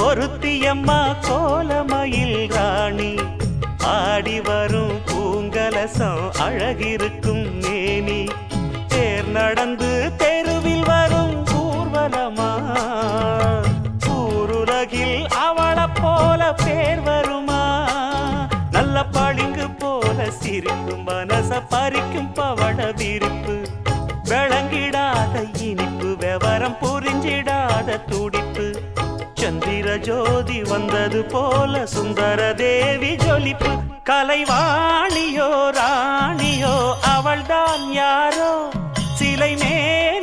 ஒருத்தியம்மா கோலமயில் ராணி ஆடி வரும் பூங்கலசம் அழகிருக்கும் மேனி தேர் நடந்து தெருவில் வரும் ஊர்வலமா ஊருலகில் அவளை போல பேர் வருமா நல்ல பளிங்கு போல சிரிக்கும் மனச பறிக்கும் பவள விரிப்பு விளங்கிடாத இனிப்பு விவரம் புரிஞ்சிடாத துடிப்பு சந்திர ஜோதி வந்தது போல சுந்தர தேவி ஜொலிப்பு கலைவாணியோ ராணியோ அவள்தான் யாரோ சிலை மேல்